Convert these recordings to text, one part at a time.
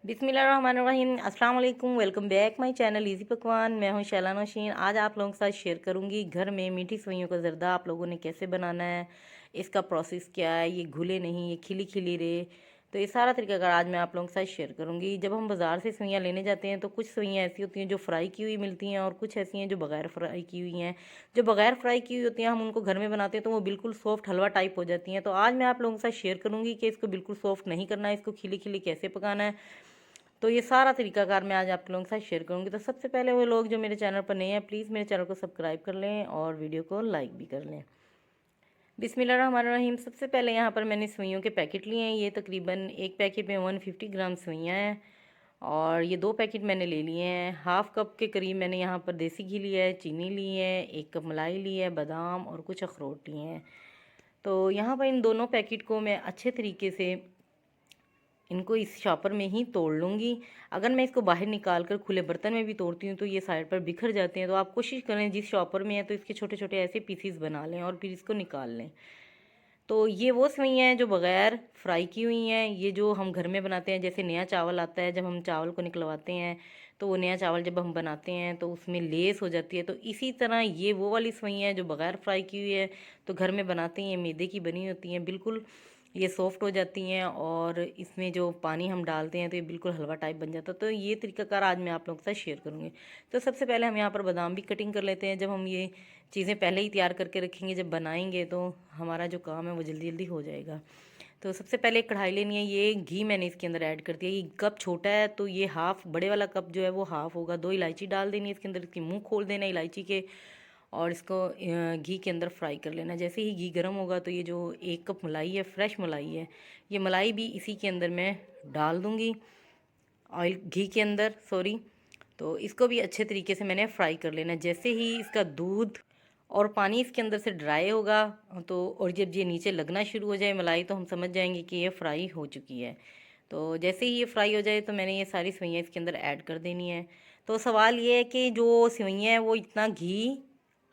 बिस्मिल्लाहिर्रहमानिर्रहीम। अस्सलाम वालेकुम। Welcome back my channel easy पकवान। मैं हूं शैला नौशीन। आज आप लोगों के साथ शेयर करूंगी घर में मीठी सेवइयों का ज़र्दा आप लोगों ने कैसे बनाना है, इसका प्रोसेस क्या है, ये घुले नहीं, ये खिली खिली रहे। तो ये सारा तरीकाकार आज मैं आप लोगों के साथ शेयर करूंगी। जब हम बाज़ार से सेवइयाँ लेने जाते हैं तो कुछ सेवइयाँ ऐसी होती हैं जो फ्राई की हुई मिलती हैं और कुछ ऐसी हैं जो बगैर फ्राई की हुई हैं। जो बगैर फ्राई की हुई होती हैं हम उनको घर में बनाते हैं तो वो बिल्कुल सॉफ्ट हलवा टाइप हो जाती हैं। तो आज मैं आप लोगों के साथ शेयर करूंगी कि इसको बिल्कुल सॉफ्ट नहीं करना है, इसको खिली खिली कैसे पकाना है। तो ये सारा तरीकाकार मैं आज आप लोगों के साथ शेयर करूंगी। तो सबसे पहले वो लोग जो मेरे चैनल पर नए हैं प्लीज़ मेरे चैनल को सब्सक्राइब कर लें और वीडियो को लाइक भी कर लें। बिस्मिल्लाहिर्रहमानिर्रहीम। सबसे पहले यहाँ पर मैंने सेवइयों के पैकेट लिए हैं। ये तकरीबन एक पैकेट में 150 ग्राम सेवइयाँ हैं और ये 2 पैकेट मैंने ले लिए हैं। हाफ़ कप के करीब मैंने यहाँ पर देसी घी लिया है, चीनी ली है, 1 कप मलाई ली है, बादाम और कुछ अखरोट लिए हैं। तो यहाँ पर इन दोनों पैकेट को मैं अच्छे तरीके से इनको इस शॉपर में ही तोड़ लूँगी। अगर मैं इसको बाहर निकाल कर खुले बर्तन में भी तोड़ती हूँ तो ये साइड पर बिखर जाते हैं। तो आप कोशिश करें जिस शॉपर में है तो इसके छोटे छोटे ऐसे पीसीस बना लें और फिर इसको निकाल लें। तो ये वो सेवइयाँ हैं जो बग़ैर फ्राई की हुई हैं। ये जो हम घर में बनाते हैं, जैसे नया चावल आता है, जब हम चावल को निकलवाते हैं तो वो नया चावल जब हम बनाते हैं तो उसमें लेस हो जाती है। तो इसी तरह ये वो वाली सेवइयाँ हैं जो बग़ैर फ्राई की हुई है, तो घर में बनाते हैं, ये मैदे की बनी होती हैं, बिल्कुल ये सॉफ्ट हो जाती हैं और इसमें जो पानी हम डालते हैं तो ये बिल्कुल हलवा टाइप बन जाता है। तो ये तरीकाकार आज मैं आप लोगों के साथ शेयर करूँगी। तो सबसे पहले हम यहाँ पर बादाम भी कटिंग कर लेते हैं। जब हम ये चीज़ें पहले ही तैयार करके रखेंगे, जब बनाएंगे तो हमारा जो काम है वो जल्दी जल्दी हो जाएगा। तो सबसे पहले एक कढ़ाई लेनी है। ये घी मैंने इसके अंदर ऐड कर दिया। ये कप छोटा है तो ये हाफ़, बड़े वाला कप जो है वो हाफ़ होगा। 2 इलायची डाल देनी है इसके अंदर, इसकी मुंह खोल देना है इलायची के और इसको घी के अंदर फ्राई कर लेना। जैसे ही घी गर्म होगा तो ये जो 1 कप मलाई है, फ्रेश मलाई है, ये मलाई भी इसी के अंदर मैं डाल दूँगी, ऑयल घी के अंदर सॉरी। तो इसको भी अच्छे तरीके से मैंने फ्राई कर लेना। जैसे ही इसका दूध और पानी इसके अंदर से ड्राई होगा तो और जब ये नीचे लगना शुरू हो जाए मलाई तो हम समझ जाएंगे कि ये फ्राई हो चुकी है। तो जैसे ही ये फ्राई हो जाए तो मैंने ये सारी सेवइयाँ इसके अंदर ऐड कर देनी है। तो सवाल ये है कि जो सेवइयाँ हैं वो इतना घी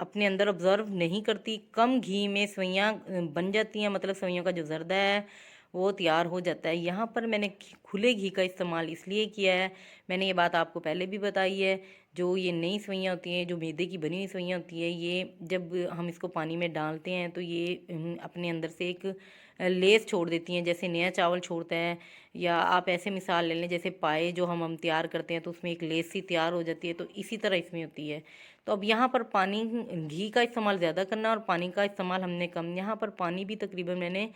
अपने अंदर ऑब्ज़र्व नहीं करती, कम घी में सेवइयाँ बन जाती हैं, मतलब सेवइयों का जो ज़र्दा है वो तैयार हो जाता है। यहाँ पर मैंने खुले घी का इस्तेमाल इसलिए किया है, मैंने ये बात आपको पहले भी बताई है। जो ये नई सेवइयाँ होती हैं, जो मैदे की बनी हुई सेवइयाँ होती है, ये जब हम इसको पानी में डालते हैं तो ये अपने अंदर से एक लेस छोड़ देती हैं, जैसे नया चावल छोड़ता है। या आप ऐसे मिसाल ले लें जैसे पाए जो हम तैयार करते हैं तो उसमें एक लेस सी तैयार हो जाती है, तो इसी तरह इसमें होती है। तो अब यहाँ पर पानी, घी का इस्तेमाल ज़्यादा करना और पानी का इस्तेमाल हमने कम। यहाँ पर पानी भी तकरीबन मैंने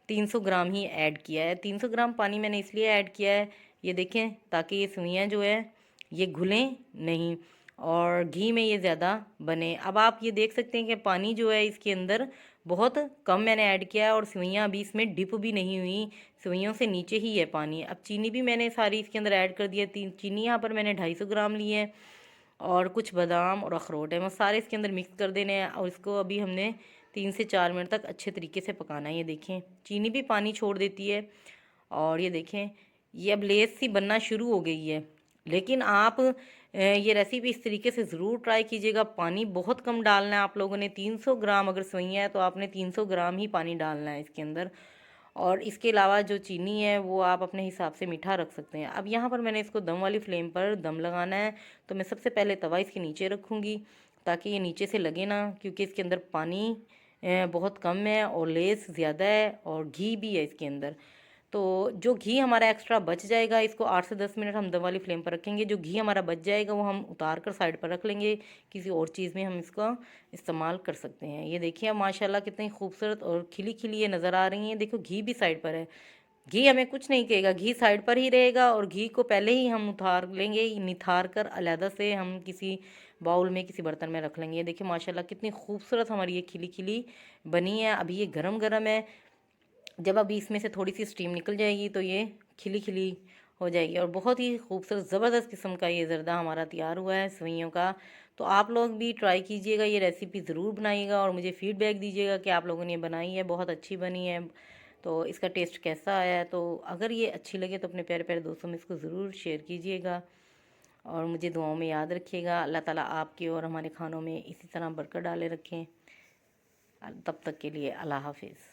300 ग्राम ही ऐड किया है। 300 ग्राम पानी मैंने इसलिए ऐड किया है, ये देखें, ताकि ये सेवइयाँ जो है ये घुलें नहीं और घी में ये ज़्यादा बने। अब आप ये देख सकते हैं कि पानी जो है इसके अंदर बहुत कम मैंने ऐड किया है और सेवइयाँ अभी इसमें डिप भी नहीं हुई, सेवइयों से नीचे ही है पानी। अब चीनी भी मैंने सारी इसके अंदर ऐड कर दी है। चीनी यहाँ पर मैंने 250 ग्राम ली है और कुछ बादाम और अखरोट है, वो सारे इसके अंदर मिक्स कर देने हैं और इसको अभी हमने 3 से 4 मिनट तक अच्छे तरीके से पकाना है। ये देखें चीनी भी पानी छोड़ देती है और ये देखें ये अब लेस सी बनना शुरू हो गई है। लेकिन आप ये रेसिपी इस तरीके से ज़रूर ट्राई कीजिएगा। पानी बहुत कम डालना है आप लोगों ने। 300 ग्राम अगर सेवइयाँ है तो आपने 300 ग्राम ही पानी डालना है इसके अंदर। और इसके अलावा जो चीनी है वो आप अपने हिसाब से मीठा रख सकते हैं। अब यहाँ पर मैंने इसको दम वाली फ्लेम पर दम लगाना है। तो मैं सबसे पहले तवा इसके नीचे रखूँगी ताकि ये नीचे से लगे ना, क्योंकि इसके अंदर पानी बहुत कम है और लेस ज़्यादा है और घी भी है इसके अंदर। तो जो घी हमारा एक्स्ट्रा बच जाएगा, इसको 8 से 10 मिनट हम दम वाली फ्लेम पर रखेंगे। जो घी हमारा बच जाएगा वो हम उतार कर साइड पर रख लेंगे, किसी और चीज़ में हम इसका इस्तेमाल कर सकते हैं। ये देखिए अब माशाल्लाह कितनी खूबसूरत और खिली खिली ये नज़र आ रही हैं। देखो घी भी साइड पर है, घी हमें कुछ नहीं कहेगा, घी साइड पर ही रहेगा और घी को पहले ही हम उतार लेंगे, निथार कर अलहदा से हम किसी बाउल में, किसी बर्तन में रख लेंगे। ये देखिए माशाल्लाह कितनी खूबसूरत हमारी ये खिली खिली बनी है। अभी ये गरम गरम है, जब अभी इसमें से थोड़ी सी स्टीम निकल जाएगी तो ये खिली खिली हो जाएगी और बहुत ही खूबसूरत ज़बरदस्त किस्म का ये ज़र्दा हमारा तैयार हुआ है सेवइयों का। तो आप लोग भी ट्राई कीजिएगा, ये रेसिपी ज़रूर बनाइएगा और मुझे फ़ीडबैक दीजिएगा कि आप लोगों ने बनाई है, बहुत अच्छी बनी है, तो इसका टेस्ट कैसा आया है। तो अगर ये अच्छी लगे तो अपने प्यारे प्यारे दोस्तों में इसको ज़रूर शेयर कीजिएगा और मुझे दुआओं में याद रखिएगा। अल्लाह ताला आपके और हमारे खानों में इसी तरह बरकत डाले रखें। तब तक के लिए अल्लाह हाफिज़।